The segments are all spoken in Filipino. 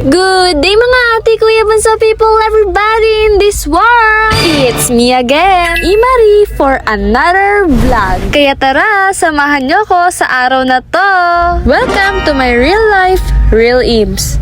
Good day mga ate, kuya, bunso people, everybody in this world! It's me again, Imari, for another vlog. Kaya tara, samahan nyo ko sa araw na to. Welcome to my real life, Real Ibs.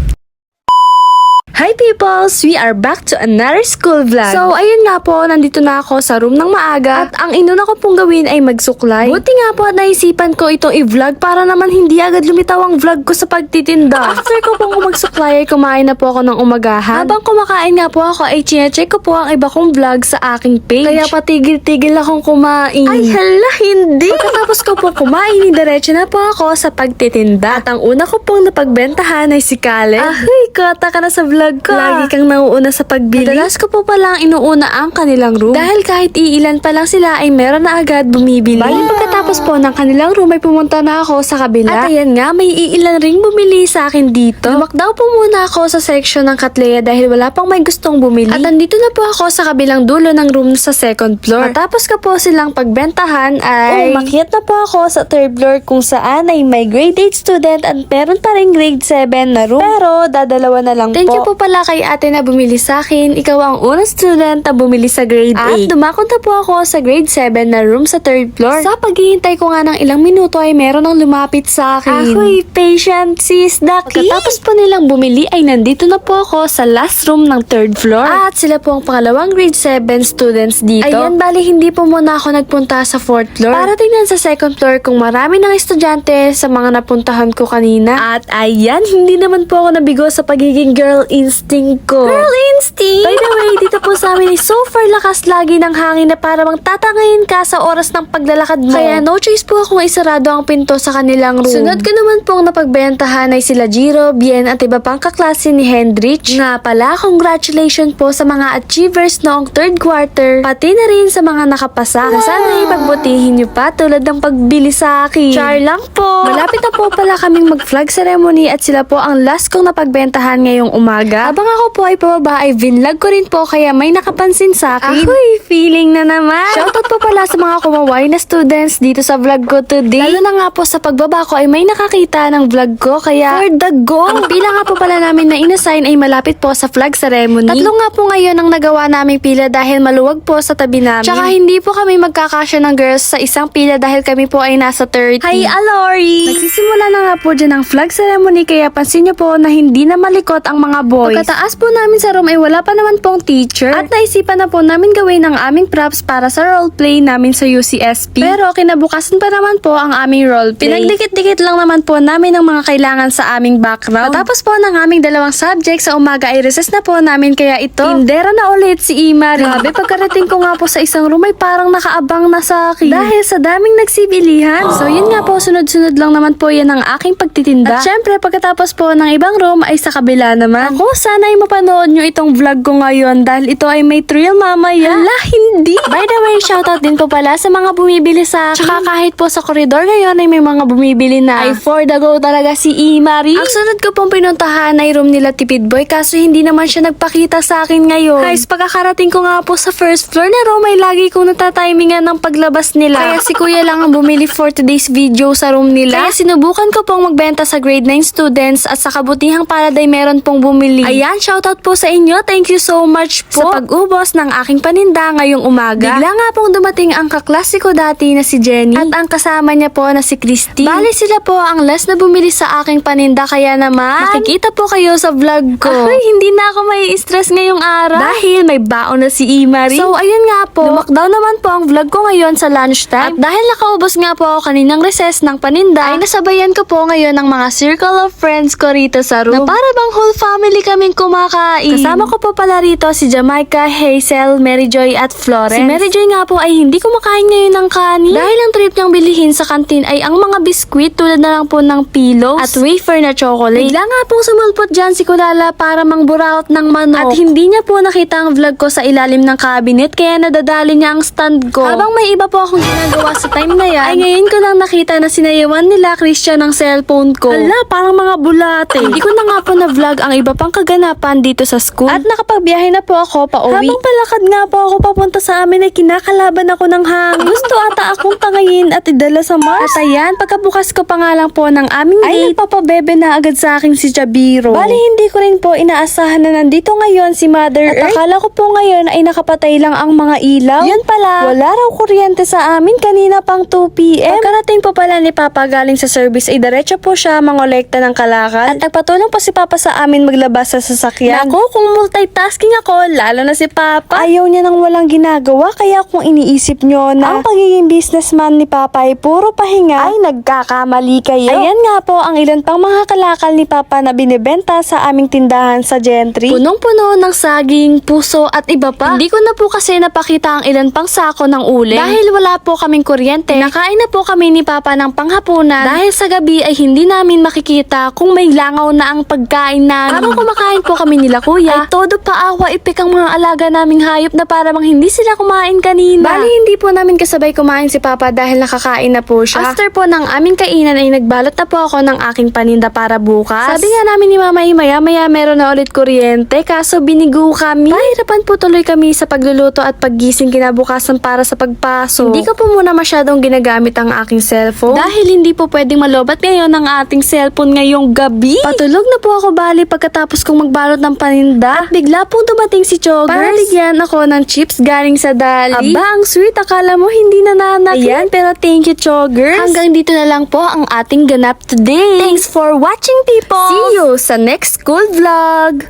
Hi peoples! We are back to another school vlog. So, ayun nga po, nandito na ako sa room ng maaga at ang inuna ko pong gawin ay magsuklay. Buti nga po at naisipan ko itong i-vlog para naman hindi agad lumitaw ang vlog ko sa pagtitinda. After ko pong magsuklay ay kumain na po ako ng umagahan. Habang kumakain nga po ako ay chinecheck ko po ang iba kong vlog sa aking page. Kaya patigil-tigil akong kumain. Ay hala, hindi! Pagkatapos ko po kumain, diretso na po ako sa pagtitinda. At ang una ko pong napagbentahan ay si Kale. Ay, kota ka na sa vlog ko. Lagi kang nauuna sa pagbili. Madalas ko po palang inuuna ang kanilang room. Dahil kahit iilan pa lang sila ay meron na agad bumibili. Bali pagkatapos po ng kanilang room ay pumunta na ako sa kabila. At ayan nga, may iilan ring bumili sa akin dito. Lumakdaw po muna ako sa section ng Katleya dahil wala pang may gustong bumili. At andito na po ako sa kabilang dulo ng room sa second floor. Matapos ko po silang pagbentahan ay umakyat na po ako sa third floor kung saan ay may grade 8 student at meron pa ring grade 7 na room. Pero dadalawa na lang po. Thank you po pala kay ate na bumili sa akin. Ikaw ang unang student na bumili sa grade 8. At dumakot na po ako sa grade 7 na room sa third floor. Sa paghihintay ko nga ng ilang minuto ay meron nang lumapit sa akin. Ahoy, patient sis Daki! Pagkatapos po nilang bumili ay nandito na po ako sa last room ng third floor. At sila po ang pangalawang grade 7 students dito. Ayan, bali hindi po muna ako nagpunta sa fourth floor. Para tingnan sa second floor kung marami ng estudyante sa mga napuntahan ko kanina. At ayan, hindi naman po ako nabigo sa pagiging girl instinct ko. Girl instinct? By the way, dito po sa amin ay super lakas lagi ng hangin na para bang tatangayin ka sa oras ng paglalakad mo. Kaya no choice po akong isarado ang pinto sa kanilang room. Sunod ko naman pong napagbentahan ay sila Jiro, Bien at iba pang kaklase ni Hendrich. Nga pala, congratulations po sa mga achievers noong third quarter, pati na rin sa mga nakapasa. Wow. Sana ipagbutihin niyo pa tulad ng pagbili sa akin. Char lang po. Malapit na po pala kaming mag-flag ceremony at sila po ang last kong napagbentahan ngayong umaga. Habang ako po ay pababa ay vinlog ko rin po kaya may nakapansin sa akin. Ahoy, feeling na naman. Shoutout po pala sa mga kumaway na students dito sa vlog ko today. Lalo na nga po sa pagbaba ko ay may nakakita ng vlog ko kaya for the go. Ang pila nga po pala namin na inassign ay malapit po sa flag ceremony. Tatlo nga po ngayon ang nagawa naming pila dahil maluwag po sa tabi namin. Tsaka hindi po kami magkakasya ng girls sa isang pila dahil kami po ay nasa 30. Hi, Alori! Nagsisimula na nga po dyan ang flag ceremony kaya pansin nyo po na hindi na malikot ang mga boys. Pagkataas po namin sa room ay wala pa naman pong teacher at naisipan na po namin gawin ang aming props para sa roleplay namin sa UCSP. Pero kinabukasan pa naman po ang aming roleplay. Pinagdikit-dikit lang naman po namin ang mga kailangan sa aming background. Matapos po ng aming dalawang subject sa umaga ay recess na po namin kaya ito. Tindera na ulit si Imari. Grabe, pagkarating ko nga po sa isang room ay parang nakaabang na sa akin. Dahil sa daming nagsibilihan. So yun nga po, sunod-sunod lang naman po yan ang aking pagtitinda. At syempre pagkatapos po ng ibang room ay sa kabila naman. Ako, sana ay mapanood nyo itong vlog ko ngayon dahil ito ay may thrill mamaya. Hala, hindi! By the way, shoutout din po pala sa mga bumibili sa akin. Tsaka kahit po sa koridor ngayon ay may mga bumibili na. Ay for the go talaga si Imari. Ang sunod ko pong pinuntahan ay room nila Tipid Boy kaso hindi naman siya nagpakita sa akin ngayon. Guys, pagkakarating ko nga po sa first floor na room ay lagi kong natatimingan ng paglabas nila. Kaya si kuya lang ang bumili for today's video sa room nila. Kaya sinubukan ko pong magbenta sa grade 9 students at sa kabutihang palad ay meron pong bumili. Ayan, shoutout po sa inyo. Thank you so much po sa pag-ubos ng aking paninda ngayong umaga. Bigla nga pong dumating ang kaklase ko dati na si Jenny at ang kasama niya po na si Christy. Bali sila po ang last na bumili sa aking paninda kaya naman makikita po kayo sa vlog ko. Ay, hindi na ako may stress ngayong araw dahil may baon na si Imari. So ayun nga po, lumakdaw naman po ang vlog ko ngayon sa lunchtime. At dahil nakaubos nga po ako kaninang recess ng paninda, ay nasabayan ko po ngayon ng mga circle of friends ko rito sa room. Na para bang whole family kaming kumakain. Kasama ko po pala rito si Jamaica, Hazel, Mary Joy at Florence. Si Mary Joy nga po ay hindi kumakain ngayon ng kanin dahil ang trip niyang bilihin sa kantin ay ang mga biskwit tulad na lang po ng pillows at wafer na chocolate. Bigla nga pong sumulpot dyan si Kulala para mangburaot ng manok. At hindi niya po nakita ang vlog ko sa ilalim ng cabinet kaya nadadali niya ang stand ko. Habang may iba po akong ginagawa sa time na yan, ay ngayon ko lang nakita na sinayawan nila Christian ng cellphone ko. Ala, parang mga bulate. Hindi ko na nga po na vlog ang iba pang kaganapan dito sa school. At nakapagbiyahe na po ako pauwi. Habang palakad nga po ako papunta sa amin ay kinakalaban ako ng hangin. Gusto ata akong tangayin at idala sa Mars. At ayan, pagkabukas ko pa nga lang po ng aming gate, ay nagpapabebe na agad sa akin si Jabiro. Bali, hindi ko rin po inaasahan na nandito ngayon si Mother Earth. At akala ko po ngayon ay nakapatay lang ang mga ilaw. Yun pala, wala raw kuryente sa amin kanina pang 2 p.m. Pagkarating po pala ni Papa galing sa service ay diretso po siya mangolekta ng kalakal. At nagpatulong po si Papa sa amin maglabas sa sasakyan. Naku, kung multitasking ako, lalo na si Papa. Ayaw niya nang walang ginagawa, kaya kung iniisip nyo na ang pagiging businessman ni Papa ay puro pahinga, ay nagkakamali kayo. Ayan nga po ang ilan pang mga kalakal ni Papa na binibenta sa aming tindahan sa Gentry. Punong-puno ng saging, puso at iba pa. Hindi ko na po kasi napakita ang ilan pang sako ng uling. Dahil wala po kaming kuryente, nakain na po kami ni Papa ng panghapunan. Dahil sa gabi ay hindi namin makikita kung may langaw na ang pagkain namin. Habang kumakain po kami nila kuya, ay todo paawa ipik ang mga alaga naming hayop na para bang hindi sila kumain kanina. Bali, hindi po namin kasabay kumain si Papa dahil nakakain na po siya. After po ng aming kainan ay nagbalot na po ako ng aking paninda para bukas. Sabi nga namin ni Mama maya meron na ulit kuryente kaso binigo kami. Pahirapan po tuloy kami sa pagluluto at paggising kinabukasan para sa pagpasok. Hindi ko po muna masyadong ginagamit ang aking cellphone dahil hindi po pwedeng malobat ngayon ang ating cellphone ngayong gabi. Patulog na po ako bali pagkatapos kong magbalot ng paninda at bigla pong dumating si Choggers para bigyan ako ng chips galing sa Dali. Aba, ang sweet. Akala mo hindi nananakit. Ayan, pero thank you, Choggers. Hanggang dito na lang po ang ating ganap today. Thanks for watching, people! See you sa next school vlog!